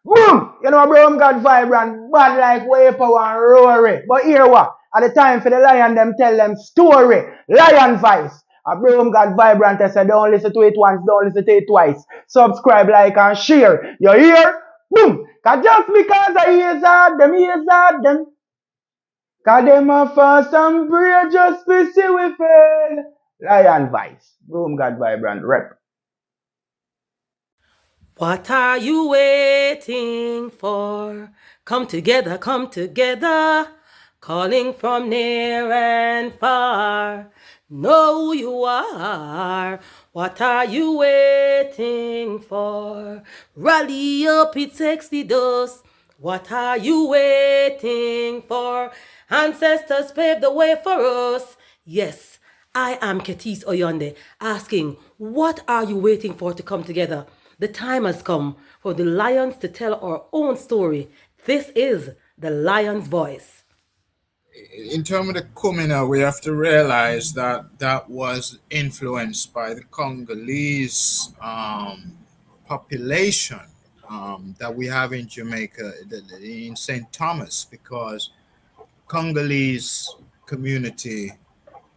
Boom! You know, bro, got vibrant, bad like way power and rory. But here what? At the time for the lion, them tell them story. Lion voice. A bro, got vibrant. I said, don't listen to it once, don't listen to it twice. Subscribe, like, and share. You hear? Boom! Cause just because I hear them. Cause them a fast and pray just to see we fail. Lion voice. Boom, got vibrant rep. What are you waiting for? Come together, calling from near and far. Know who you are. What are you waiting for? Rally up, it takes the dust. What are you waiting for? Ancestors paved the way for us. Yes, I am Ketis Oyonde, asking, what are you waiting for to come together? The time has come for the lions to tell our own story. This is the lion's voice. In terms of the Kumina, we have to realize that that was influenced by the Congolese population that we have in Jamaica, in St. Thomas, because Congolese community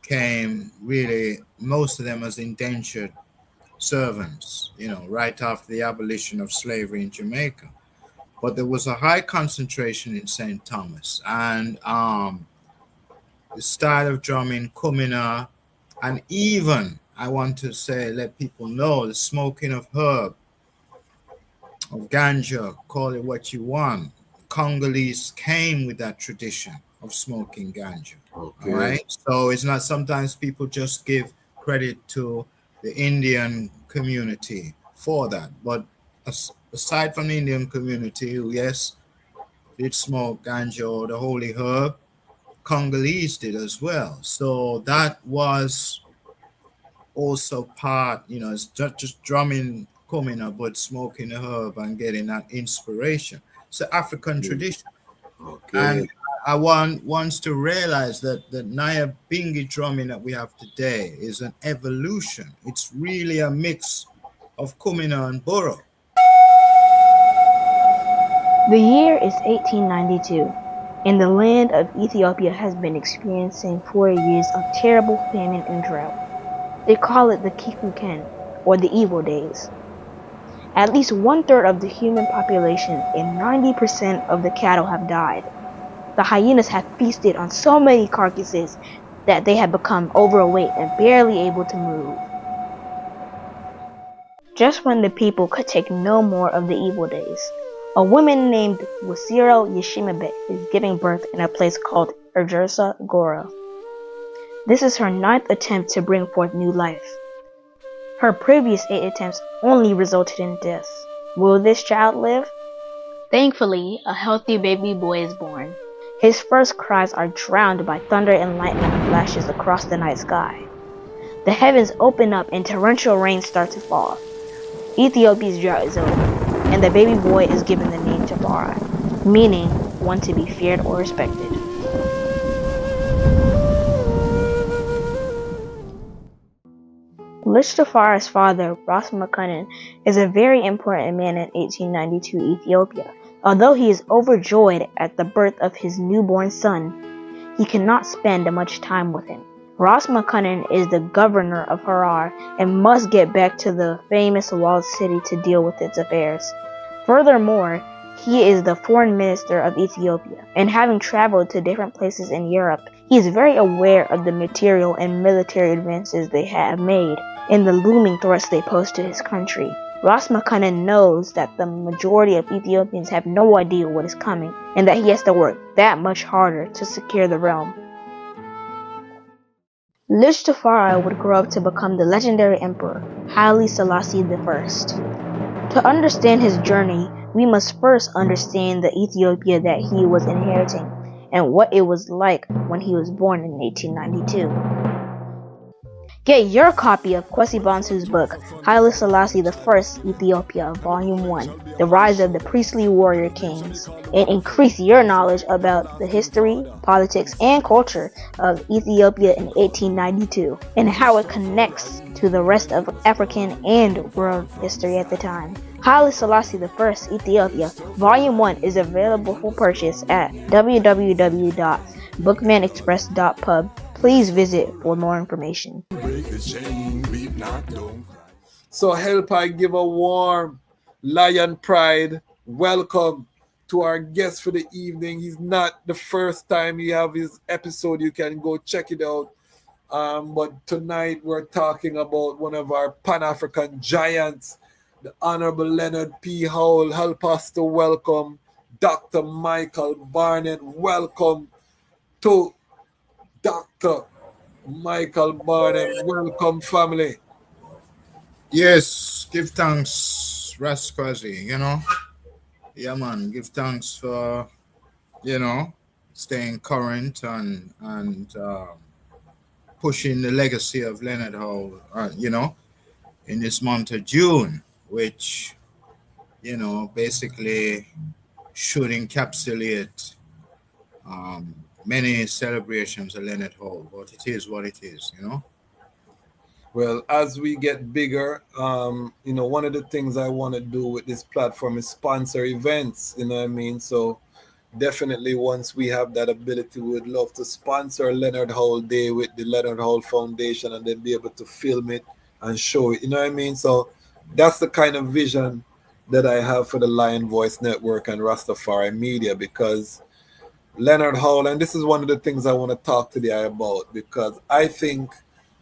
came really, most of them as indentured servants, right after the abolition of slavery in Jamaica. But there was a high concentration in St. Thomas, and the style of drumming, kumina, and even, I want to say, let people know, the smoking of herb, of ganja, call it what you want. Congolese came with that tradition of smoking ganja. Okay. All right. So it's not, sometimes people just give credit to the Indian community for that. But aside from the Indian community, who, yes, did smoke ganja or the holy herb, Congolese did as well. So that was also part, it's not just drumming kumina, but smoking the herb and getting that inspiration. It's an African tradition. Okay. And I want ones to realize that the Nyahbinghi drumming that we have today is an evolution. It's really a mix of kumina and boro. The year is 1892, and the land of Ethiopia has been experiencing 4 years of terrible famine and drought. They call it the Kikuken, or the evil days. At least 1/3 of the human population and 90% of the cattle have died. The hyenas have feasted on so many carcasses that they have become overweight and barely able to move. Just when the people could take no more of the evil days, a woman named Wasiro Yeshimabe is giving birth in a place called Erjersa Gora. This is her 9th attempt to bring forth new life. Her previous 8 attempts only resulted in death. Will this child live? Thankfully, a healthy baby boy is born. His first cries are drowned by thunder and lightning flashes across the night sky. The heavens open up and torrential rain starts to fall. Ethiopia's drought is over, and the baby boy is given the name Jabara, meaning one to be feared or respected. Rastafari's father, Ras Makonnen, is a very important man in 1892 Ethiopia. Although he is overjoyed at the birth of his newborn son, he cannot spend much time with him. Ras Makonnen is the governor of Harar and must get back to the famous walled city to deal with its affairs. Furthermore, he is the foreign minister of Ethiopia, and having traveled to different places in Europe, he is very aware of the material and military advances they have made and the looming threats they pose to his country. Ras Makonnen knows that the majority of Ethiopians have no idea what is coming, and that he has to work that much harder to secure the realm. Rastafari would grow up to become the legendary emperor, Haile Selassie I. To understand his journey, we must first understand the Ethiopia that he was inheriting, and what it was like when he was born in 1892. Get your copy of Kwasi Bonsu's book, Haile Selassie I, Ethiopia, Volume 1, The Rise of the Priestly Warrior Kings, and increase your knowledge about the history, politics, and culture of Ethiopia in 1892, and how it connects to the rest of African and world history at the time. Haile Selassie I, Ethiopia, Volume 1 is available for purchase at www.bookmanexpress.pub. Please visit for more information. So help I give a warm Lion Pride welcome to our guest for the evening. He's not the first time you have his episode. You can go check it out. But tonight we're talking about one of our Pan-African giants, the Honorable Leonard P. Howell. Help us to welcome Dr. Michael Barnett. Welcome to Dr. Michael Barnett. Welcome, family. Yes, give thanks, Rasquazi, Yeah, man, give thanks for, you know, staying current and pushing the legacy of Leonard Howell, in this month of June, which, basically should encapsulate um, many celebrations of Leonard Howell, but it is what it is. Well, as we get bigger, one of the things I want to do with this platform is sponsor events. You know what I mean? So definitely, once we have that ability, we'd love to sponsor Leonard Howell Day with the Leonard Howell Foundation, and then be able to film it and show it. You know what I mean? So that's the kind of vision that I have for the Lion Voice Network and Rastafari Media, because Leonard Howell, and this is one of the things I want to talk to the eye about, because I think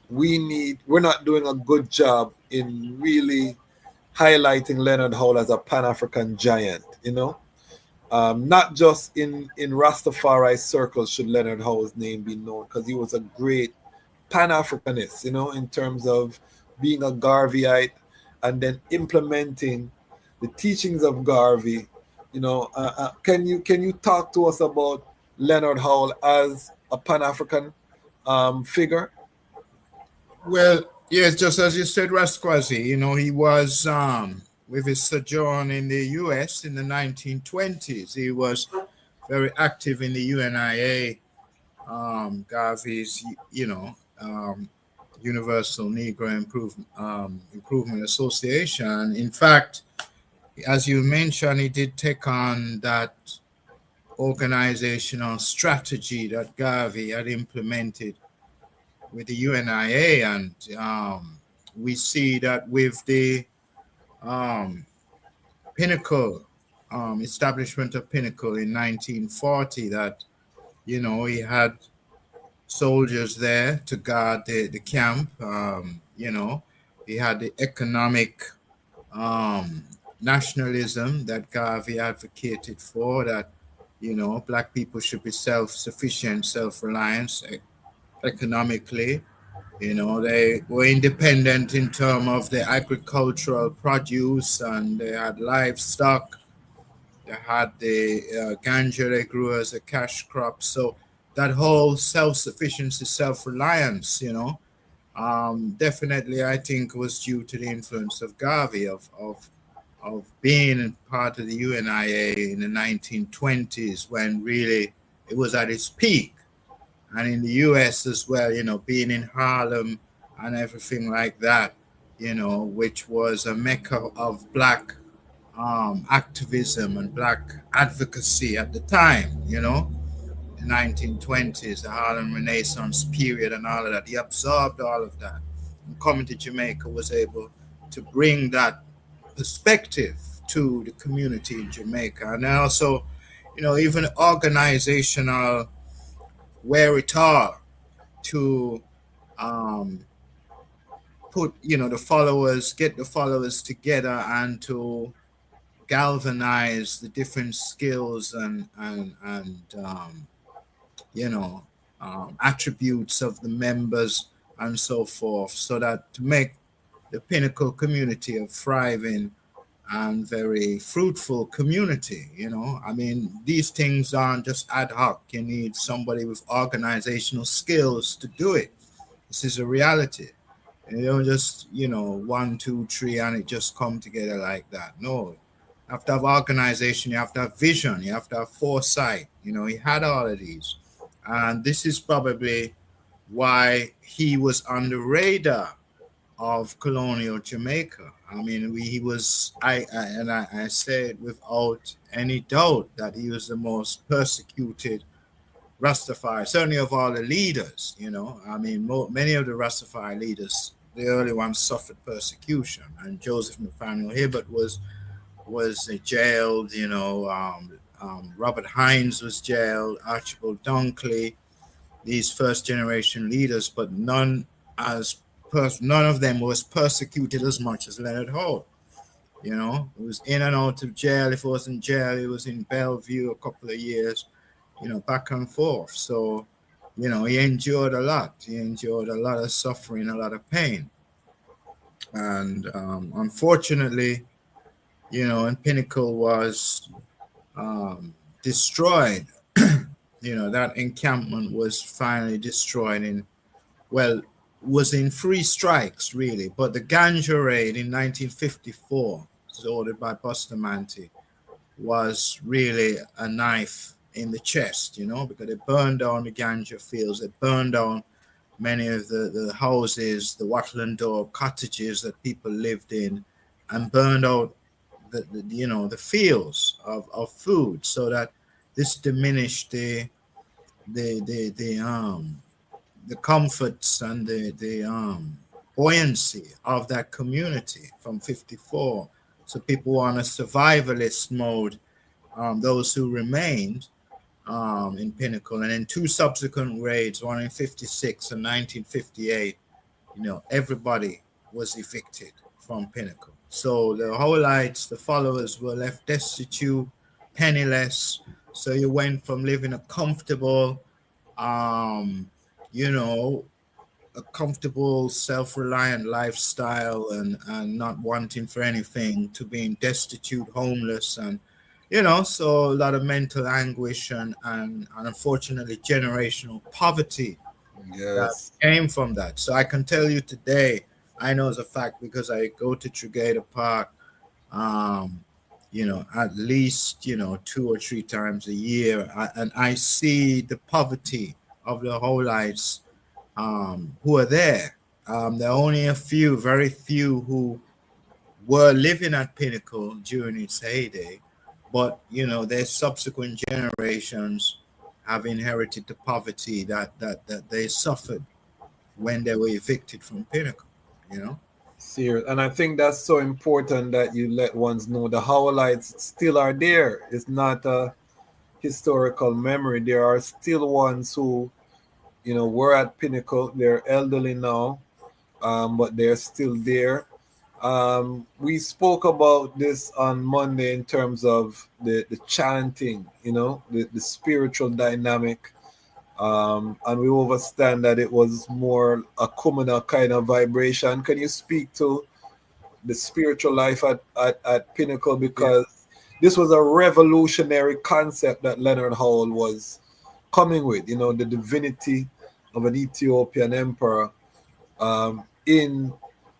we're not doing a good job in really highlighting Leonard Howell as a Pan-African giant, not just in Rastafari circles should Leonard Howell's name be known, because he was a great Pan-Africanist, in terms of being a Garveyite and then implementing the teachings of Garvey. Can you talk to us about Leonard Howell as a Pan-African figure? Well, yes, just as you said, Rasquazi, he was with his sojourn in the US in the 1920s. He was very active in the UNIA, Garvey's, Universal Negro Improvement Association. In fact, as you mentioned, he did take on that organizational strategy that Garvey had implemented with the UNIA, and we see that with the Pinnacle establishment of Pinnacle in 1940, that he had soldiers there to guard the camp. He had the economic um, nationalism that Garvey advocated for, that black people should be self-sufficient, self-reliant economically. They were independent in terms of the agricultural produce, and they had livestock. They had the ganja they grew as a cash crop. So that whole self-sufficiency, self-reliance, definitely I think was due to the influence of Garvey, of being part of the UNIA in the 1920s, when really it was at its peak, and in the US as well, being in Harlem and everything like that, which was a mecca of black activism and black advocacy at the time, the 1920s, the Harlem Renaissance period and all of that. He absorbed all of that. And coming to Jamaica was able to bring that perspective to the community in Jamaica. And also, even organizational wherewithal to um, get the followers together and to galvanize the different skills and you know attributes of the members and so forth, so that to make the Pinnacle community a thriving and very fruitful community. I mean, these things aren't just ad hoc. You need somebody with organizational skills to do it. This is a reality. And you don't just, one, two, three, and it just come together like that. No, you have to have organization, you have to have vision, you have to have foresight. He had all of these. And this is probably why he was on the radar of colonial Jamaica. I mean, he was, I say it without any doubt that he was the most persecuted Rastafari, certainly of all the leaders, you know. I mean, many of the Rastafari leaders, the early ones, suffered persecution, and Joseph Nathaniel Hibbert was jailed, you know. Robert Hines was jailed, Archibald Dunkley, these first generation leaders, but as none of them was persecuted as much as Leonard Howell. You know, he was in and out of jail. If he was in jail, he was in Bellevue a couple of years, you know, back and forth. So, you know, he endured a lot. He endured a lot of suffering, a lot of pain. And unfortunately, you know, and Pinnacle was destroyed. You know, that encampment was finally destroyed well, was in three strikes, really. But the Ganja raid in 1954, ordered by Bustamante, was really a knife in the chest, you know, because they burned down the ganja fields, they burned down many of the houses, the Watland Door cottages that people lived in, and burned out the you know the fields of food, so that this diminished the comforts and the buoyancy of that community from 54. So people were on a survivalist mode, those who remained in Pinnacle. And in two subsequent raids, one in 56 and 1958, you know, everybody was evicted from Pinnacle. So the Howellites, the followers, were left destitute, penniless. So you went from living a comfortable, um, you know, a comfortable, self-reliant lifestyle and not wanting for anything to being destitute, homeless, and you know, so a lot of mental anguish and unfortunately generational poverty that Yes. came from that. So I can tell you today, I know as a fact because I go to Tregator Park, um, you know, at least, you know, two or three times a year, and I see the poverty of the whole lives who are there. There are only a few, very few, who were living at Pinnacle during its heyday, but you know, their subsequent generations have inherited the poverty that they suffered when they were evicted from Pinnacle. You know. Serious. And I think that's so important that you let ones know the Howellites still are there. It's not a historical memory. There are still ones who, you know, were at Pinnacle. They're elderly now, but they're still there. We spoke about this on Monday in terms of the chanting, you know, the spiritual dynamic. And we understand that it was more a communal kind of vibration. Can you speak to the spiritual life at Pinnacle? Yeah. Because this was a revolutionary concept that Leonard Howell was coming with, you know, the divinity of an Ethiopian emperor in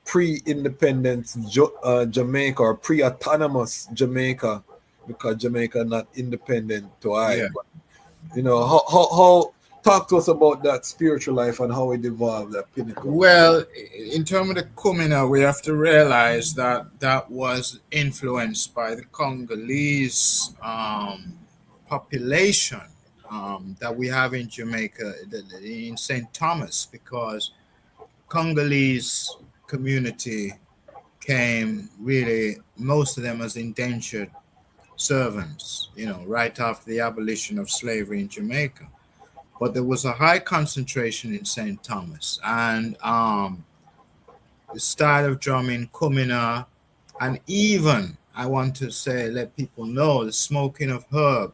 pre-independence Jamaica, or pre-autonomous Jamaica, because Jamaica not independent to I. Yeah. But, you know, how talk to us about that spiritual life and how it evolved at Pinnacle. Well, in terms of the Kumina, we have to realize that that was influenced by the Congolese population that we have in Jamaica, in St. Thomas, because Congolese community came really, most of them as indentured servants, you know, right after the abolition of slavery in Jamaica. But there was a high concentration in St. Thomas, and the style of drumming, kumina, and even I want to say, let people know, the smoking of herb,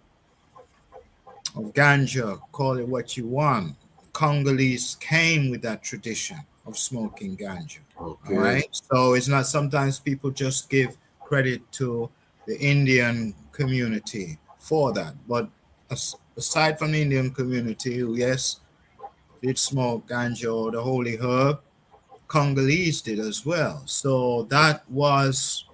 of ganja, call it what you want. Congolese came with that tradition of smoking ganja. All Okay. right. So it's not, sometimes people just give credit to the Indian community for that. But aside from the Indian community, who, yes, did smoke ganja or the holy herb, Congolese did as well. So that was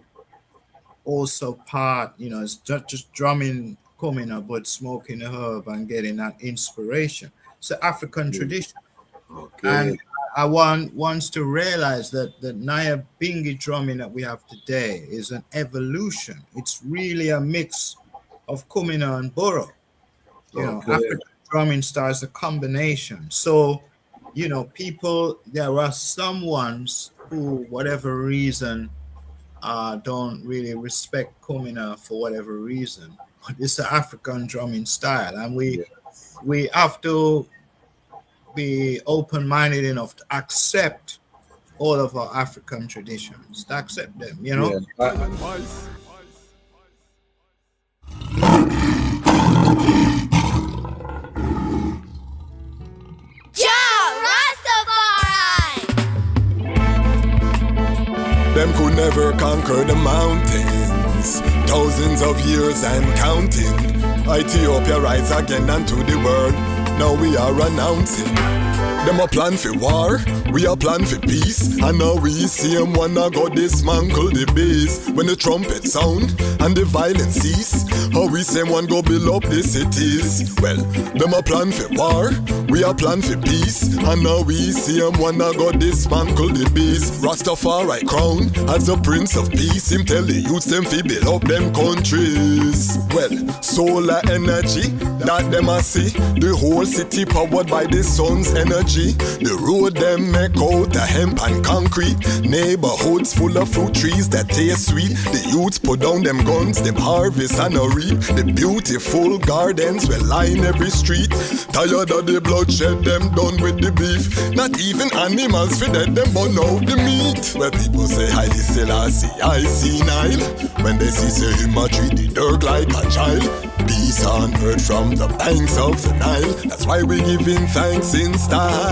also part, you know, it's just drumming kumina, but smoking the herb and getting that inspiration. It's an African tradition. And Okay. I want wants to realize that the Nyahbinghi drumming that we have today is an evolution. It's really a mix of Kumina and Boro. Okay. African drumming style is a combination. So, people, there are some ones who, whatever reason, don't really respect Kumina for whatever reason. But it's an African drumming style, and Yes. we have to be open-minded enough to accept all of our African traditions, to accept them, Yeah. Them could never conquer the mountains. Thousands of years and counting. Ethiopia rise again unto the world. Now we are announcing. Them a plan for war, we a plan for peace. And now we see them wanna go dismantle the base. When the trumpet sound and the violence cease, how we say one go build up the cities. Well, them a plan for war, we a plan for peace. And now we see them wanna go dismantle the base. Rastafari crown as the Prince of Peace. Him tell the youths them fi build up them countries. Well, solar energy that them a see. The whole city powered by the sun's energy. The road them make out of hemp and concrete. Neighborhoods full of fruit trees that taste sweet. The youths put down them guns, them harvest and a reap. The beautiful gardens will line every street. Tired of the bloodshed, them done with the beef. Not even animals feed them burn out the meat. Where people say Haile Selassie, I see Nile. When they see say him a treat the dirt like a child. Peace on earth from the banks of the Nile. That's why we giving thanks in style.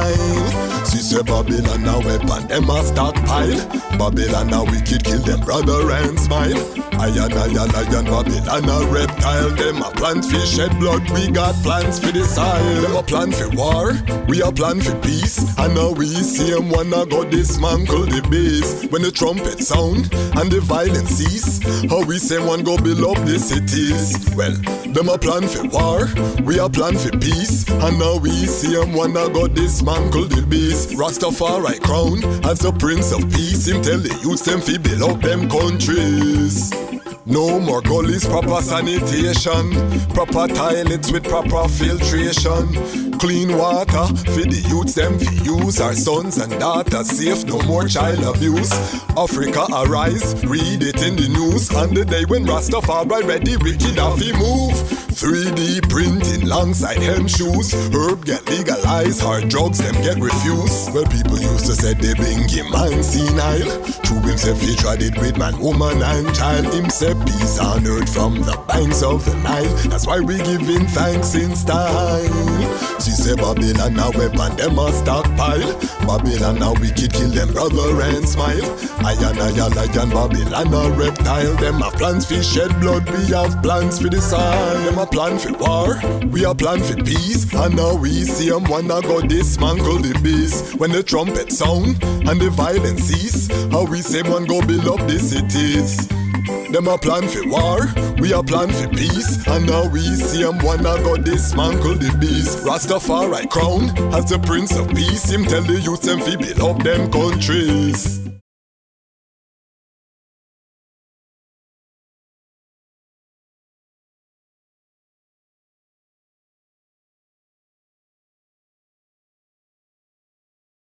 See say Babylon a weapon, them a stockpile. Babylon a wicked, kill them brother and smile. Lion, Babylon a reptile. Them a plant for shed blood, we got plans for the soil. Them a plan for war, we a plan for peace. And now we see them wanna go dismantle the base. When the trumpet sound and the violence cease, how we say one go build up the cities. Well, them a plan for war, we a plan for peace. And now we see them wanna go dismantle the base. Rastafari crown as the Prince of Peace. Him tell the youths them fi build up them countries. No more gullies, proper sanitation. Proper toilets with proper filtration. Clean water for the youths them fi use. Our sons and daughters safe, no more child abuse. Africa arise, read it in the news. On the day when Rastafari ready, wicked have fi move. 3D printing alongside hem shoes. Herb get legalized, hard drugs them get refused. Well, people used to say they bring him man senile. True himself he tried it with man, woman and child. Himself peace on earth from the banks of the Nile. That's why we giving thanks in style. She say Babylon a weapon, them a stockpile. Babylon a wicked, kill them brother and smile. Lion, Babylon a reptile. Them a plans for shed blood, we have plans for the soil. Them a plan for war, we a plan for peace. And now we see them wanna go dismantle the base. When the trumpet sound and the violence cease, how we say one go build up the cities. Them a plan for war, we a plan for peace. And now we see them wanna go dismantle the beast. Rastafari crown as the Prince of Peace. Him tell the youths them fi build up them countries.